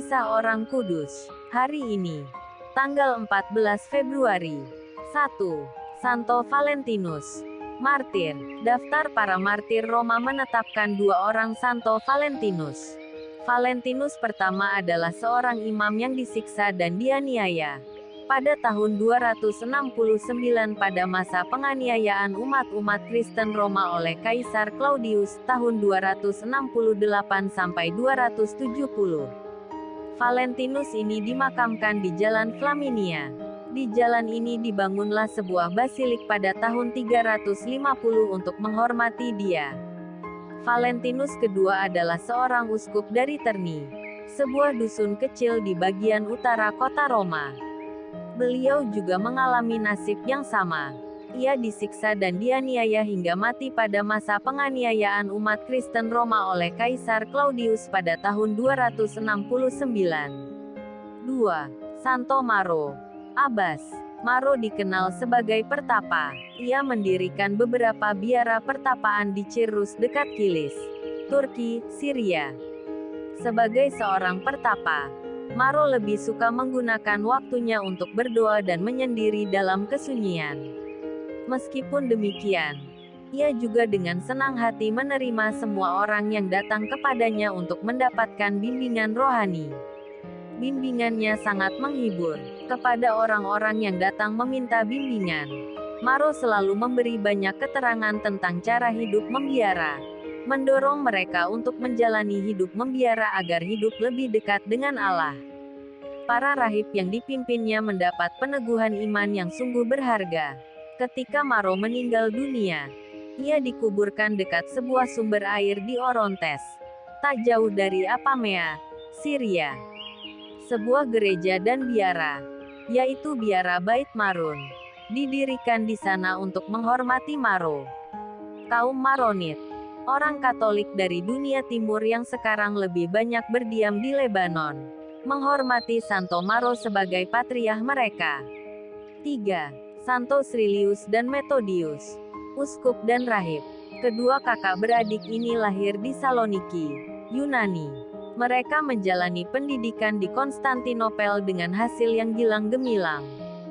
Kisah Orang Kudus. Hari ini, tanggal 14 Februari. 1. Santo Valentinus. Martir. Daftar para martir Roma menetapkan dua orang Santo Valentinus. Valentinus pertama adalah seorang imam yang disiksa dan dianiaya pada tahun 269 pada masa penganiayaan umat-umat Kristen Roma oleh Kaisar Claudius tahun 268 sampai 270. Valentinus ini dimakamkan di Jalan Flaminia. Di jalan ini dibangunlah sebuah basilik pada tahun 350 untuk menghormati dia. Valentinus kedua adalah seorang uskup dari Terni, sebuah dusun kecil di bagian utara kota Roma. Beliau juga mengalami nasib yang sama. Ia disiksa dan dianiaya hingga mati pada masa penganiayaan umat Kristen Roma oleh Kaisar Claudius pada tahun 269. 2. Santo Maro. Abbas. Maro dikenal sebagai pertapa. Ia mendirikan beberapa biara pertapaan di Cirrus dekat Kilis, Turki, Syria. Sebagai seorang pertapa, Maro lebih suka menggunakan waktunya untuk berdoa dan menyendiri dalam kesunyian. Meskipun demikian, ia juga dengan senang hati menerima semua orang yang datang kepadanya untuk mendapatkan bimbingan rohani. Bimbingannya sangat menghibur. Kepada orang-orang yang datang meminta bimbingan, Maro selalu memberi banyak keterangan tentang cara hidup membiara, mendorong mereka untuk menjalani hidup membiara agar hidup lebih dekat dengan Allah. Para rahib yang dipimpinnya mendapat peneguhan iman yang sungguh berharga. Ketika Maro meninggal dunia, ia dikuburkan dekat sebuah sumber air di Orontes, tak jauh dari Apamea, Syria. Sebuah gereja dan biara, yaitu biara Bait Marun, didirikan di sana untuk menghormati Maro. Kaum Maronit, orang Katolik dari dunia timur yang sekarang lebih banyak berdiam di Lebanon, menghormati Santo Maro sebagai patriark mereka. 3. Santo Srilius dan Methodius. Uskup dan rahib. Kedua kakak beradik ini lahir di Saloniki, Yunani. Mereka menjalani pendidikan di Konstantinopel dengan hasil yang gilang gemilang.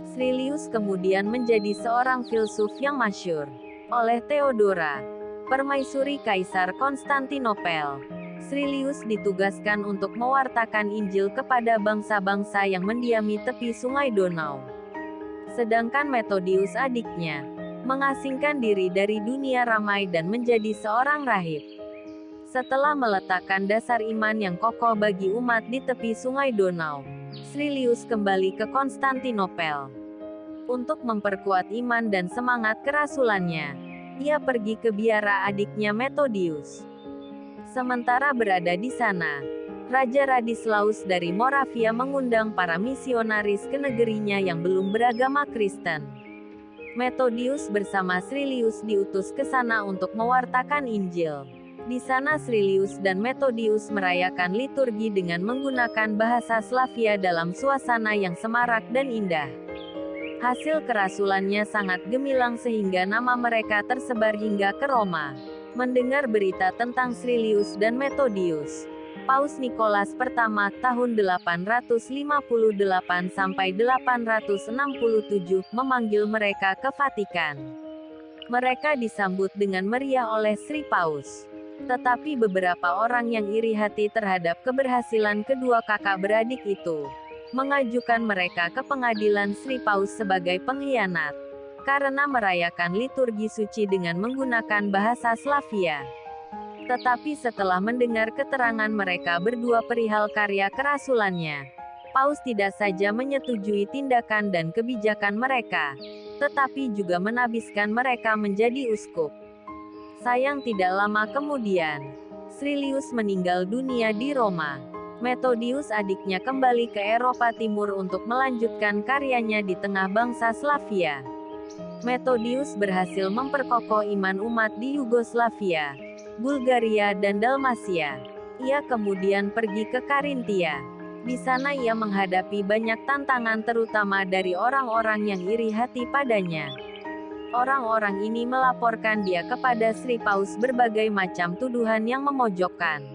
Srilius kemudian menjadi seorang filsuf yang masyhur oleh Theodora, permaisuri Kaisar Konstantinopel. Srilius ditugaskan untuk mewartakan Injil kepada bangsa-bangsa yang mendiami tepi Sungai Donau. Sedangkan Methodius adiknya, mengasingkan diri dari dunia ramai dan menjadi seorang rahib. Setelah meletakkan dasar iman yang kokoh bagi umat di tepi Sungai Donau, Srilius kembali ke Konstantinopel. Untuk memperkuat iman dan semangat kerasulannya, ia pergi ke biara adiknya Methodius. Sementara berada di sana, Raja Radislaus dari Moravia mengundang para misionaris ke negerinya yang belum beragama Kristen. Methodius bersama Srilius diutus ke sana untuk mewartakan Injil. Di sana Srilius dan Methodius merayakan liturgi dengan menggunakan bahasa Slavia dalam suasana yang semarak dan indah. Hasil kerasulannya sangat gemilang sehingga nama mereka tersebar hingga ke Roma. Mendengar berita tentang Srilius dan Methodius, Paus Nikolas I tahun 858 sampai 867 memanggil mereka ke Vatikan. Mereka disambut dengan meriah oleh Sri Paus. Tetapi beberapa orang yang iri hati terhadap keberhasilan kedua kakak beradik itu, mengajukan mereka ke pengadilan Sri Paus sebagai pengkhianat, karena merayakan liturgi suci dengan menggunakan bahasa Slavia. Tetapi setelah mendengar keterangan mereka berdua perihal karya kerasulannya, Paus tidak saja menyetujui tindakan dan kebijakan mereka, tetapi juga menabiskan mereka menjadi uskup. Sayang tidak lama kemudian, Srilius meninggal dunia di Roma. Methodius adiknya kembali ke Eropa Timur untuk melanjutkan karyanya di tengah bangsa Slavia. Methodius berhasil memperkokoh iman umat di Yugoslavia, Bulgaria dan Dalmasia. Ia kemudian pergi ke Karintia. Di sana ia menghadapi banyak tantangan terutama dari orang-orang yang iri hati padanya. Orang-orang ini melaporkan dia kepada Sri Paus berbagai macam tuduhan yang memojokkan.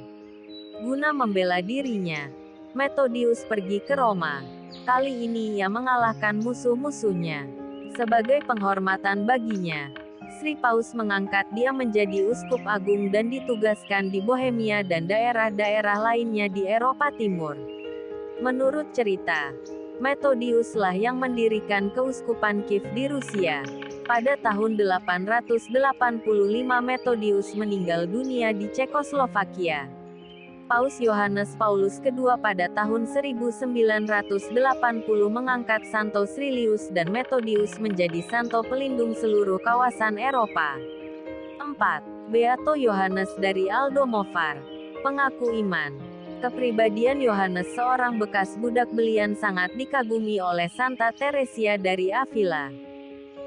Guna membela dirinya, Methodius pergi ke Roma. Kali ini ia mengalahkan musuh-musuhnya. Sebagai penghormatan baginya, Sri Paus mengangkat dia menjadi uskup agung dan ditugaskan di Bohemia dan daerah-daerah lainnya di Eropa Timur. Menurut cerita, Methodiuslah yang mendirikan keuskupan Kiev di Rusia. Pada tahun 885 Methodius meninggal dunia di Cekoslovakia. Paus Yohanes Paulus II pada tahun 1980 mengangkat Santo Srilius dan Methodius menjadi santo pelindung seluruh kawasan Eropa. 4. Beato Yohanes dari Aldomovar. Pengaku iman. Kepribadian Yohanes, seorang bekas budak belian, sangat dikagumi oleh Santa Teresia dari Avila.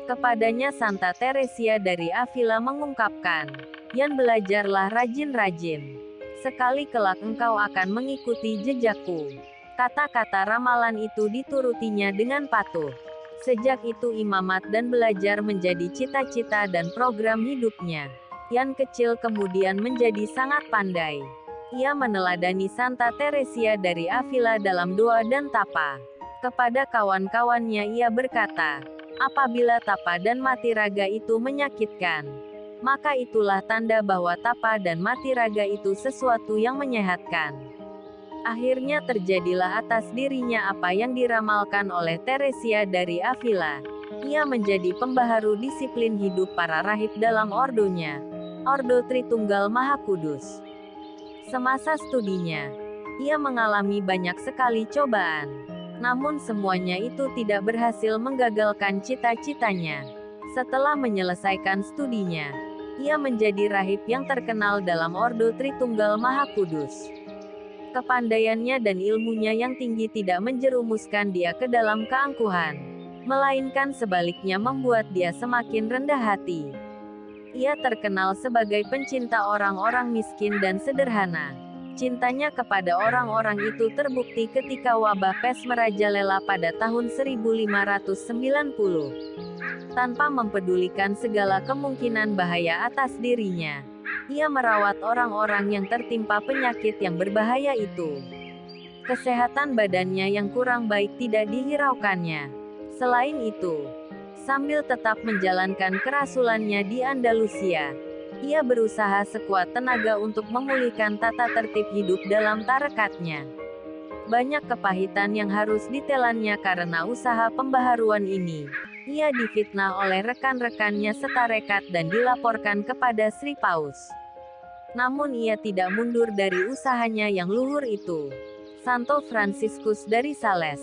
Kepadanya Santa Teresia dari Avila mengungkapkan, "Yan, belajarlah rajin-rajin. Sekali kelak engkau akan mengikuti jejakku." Kata-kata ramalan itu diturutinya dengan patuh. Sejak itu imamat dan belajar menjadi cita-cita dan program hidupnya. Yan kecil kemudian menjadi sangat pandai. Ia meneladani Santa Teresia dari Avila dalam doa dan tapa. Kepada kawan-kawannya ia berkata, "Apabila tapa dan mati raga itu menyakitkan, maka itulah tanda bahwa tapa dan mati raga itu sesuatu yang menyehatkan." Akhirnya terjadilah atas dirinya apa yang diramalkan oleh Teresia dari Avila. Ia menjadi pembaharu disiplin hidup para rahib dalam ordonya, Ordo Tritunggal Maha Kudus. Semasa studinya, ia mengalami banyak sekali cobaan. Namun semuanya itu tidak berhasil menggagalkan cita-citanya. Setelah menyelesaikan studinya, ia menjadi rahib yang terkenal dalam Ordo Tritunggal Maha Kudus. Kepandaiannya dan ilmunya yang tinggi tidak menjerumuskan dia ke dalam keangkuhan, melainkan sebaliknya membuat dia semakin rendah hati. Ia terkenal sebagai pencinta orang-orang miskin dan sederhana. Cintanya kepada orang-orang itu terbukti ketika wabah pes merajalela pada tahun 1590. Tanpa mempedulikan segala kemungkinan bahaya atas dirinya, ia merawat orang-orang yang tertimpa penyakit yang berbahaya itu. Kesehatan badannya yang kurang baik tidak dihiraukannya. Selain itu, sambil tetap menjalankan kerasulannya di Andalusia, ia berusaha sekuat tenaga untuk memulihkan tata tertib hidup dalam tarekatnya. Banyak kepahitan yang harus ditelannya karena usaha pembaharuan ini. Ia difitnah oleh rekan-rekannya setarekat dan dilaporkan kepada Sri Paus. Namun ia tidak mundur dari usahanya yang luhur itu. Santo Fransiskus dari Sales,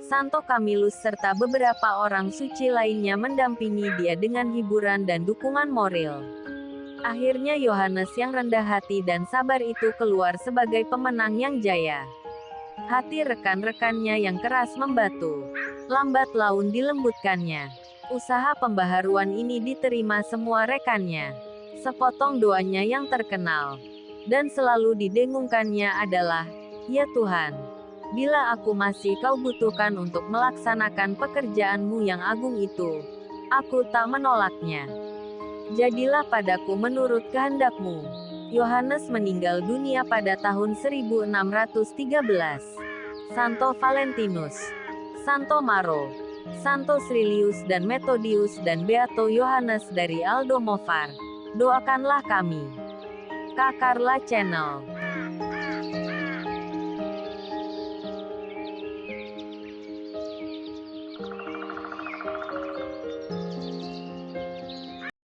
Santo Camillus serta beberapa orang suci lainnya mendampingi dia dengan hiburan dan dukungan moral. Akhirnya Yohanes yang rendah hati dan sabar itu keluar sebagai pemenang yang jaya. Hati rekan-rekannya yang keras membatu, lambat laun dilembutkannya. Usaha pembaharuan ini diterima semua rekannya. Sepotong doanya yang terkenal dan selalu didengungkannya adalah, "Ya Tuhan, bila aku masih Kau butuhkan untuk melaksanakan pekerjaanmu yang agung itu, aku tak menolaknya. Jadilah padaku menurut kehendak-Mu." Yohanes meninggal dunia pada tahun 1613. Santo Valentinus, Santo Maro, Santo Srilius dan Methodius dan Beato Yohanes dari Aldomovar, doakanlah kami. Kak Carla Channel.